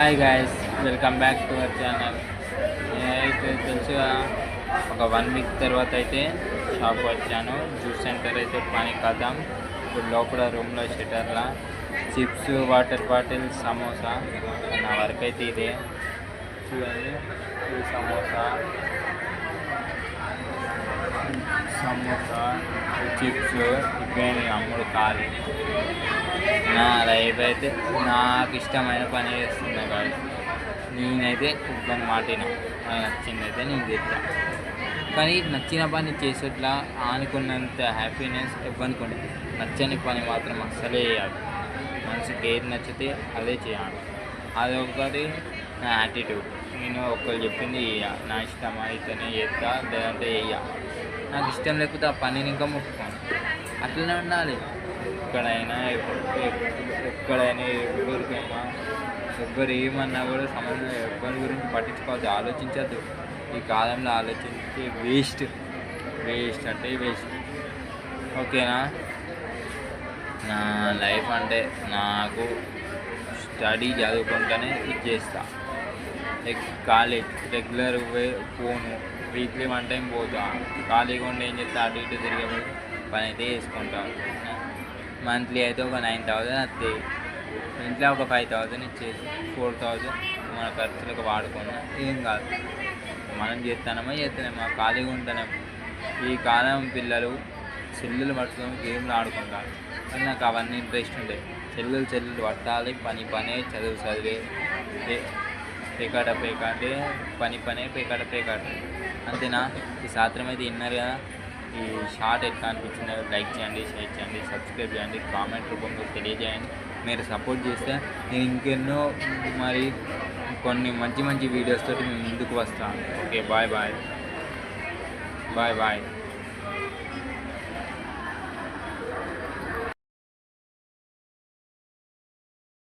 Hi guys, welcome back to our channel. నేనైతే తెలుసుగా ఒక 1 వీక్ తర్వాత అయితే షాప్ వచ్చాను. జ్యూస్ సెంటర్ అయితే పని కదాం. ఇప్పుడు లోపల రూమ్లో షటర్లా చిప్స్, వాటర్ బాటిల్, సమోసా. నా వరకు అయితే ఇదే చూడండి. ఇది సమోసా, చిప్స్ ఇవన్నీ అమ్ముడు ఖాళీ. నా లైఫ్ అయితే నాకు ఇష్టమైన పని చేస్తున్నా కాదు. నేనైతే ఇబ్బంది మాటిన నచ్చింది అయితే నేను చేస్తా. కానీ నచ్చిన పని చేసేట్లా అనుకున్నంత హ్యాపీనెస్ ఇబ్బంది ఉంటుంది. నచ్చని పని మాత్రం అస్సలే చేయాలి. మనసుకి ఏది నచ్చితే అదే చేయాలి. అదొకటి నా యాటిట్యూడ్. నేను ఒకరు చెప్పింది నా ఇష్టం అయితేనే చేస్తా, లేదంటే చెయ్య. నాకు ఇష్టం లేకపోతే ఆ పనిని ఇంకా ముట్టుకోను. అట్లనే ఉండాలి. ఎక్కడైనా ఎక్కడైనా ఎవరికైనా ఎవ్వరు ఏమన్నా కూడా సంబంధం ఎవరి గురించి పట్టించుకోవద్దు, ఆలోచించద్దు. ఈ కాలంలో ఆలోచించి వేస్ట్ అంటే వేస్ట్. ఓకేనా? నా లైఫ్ అంటే నాకు స్టడీ చదువుకుంటూనే ఇది చేస్తా. కాలేజ్ రెగ్యులర్ పోను, వీక్లీ 1 టైం పోతా. ఖాళీగా ఉండి ఏం చేస్తా, అటు ఇటు తిరిగే పని అయితే చేసుకుంటాను. మంత్లీ అయితే ఒక 9,000 వస్తాయి. ఇంట్లో ఒక 5,000 ఇచ్చేసి 4,000 మన ఖర్చులకు వాడుకున్నా ఏం కాదు. మనం చేస్తున్నామా ఖాళీగా ఉంటున్నాం. ఈ కాలం పిల్లలు సెల్లులు పట్టుకొని గేమ్లు ఆడుకుంటారు. కానీ నాకు అవన్నీ ఇంట్రెస్ట్ ఉంటాయి. సెల్లులు పట్టాలి, పనే, చదివే, పేకాట అంటే పనే, పేకాట అంతేనా? ఈ సాత్రం అయితే విన్నారు కదా. ఈ షార్ట్ ఎట్లా అనిపించిందో లైక్ చేయండి, షేర్ చేయండి, సబ్స్క్రైబ్ చేయండి, కామెంట్ రూపంలో తెలియజేయండి. మీరు సపోర్ట్ చేస్తే నేను ఇంకెన్నో కొన్ని మంచి వీడియోస్ తోటి మేము ముందుకు వస్తాను. Okay, bye.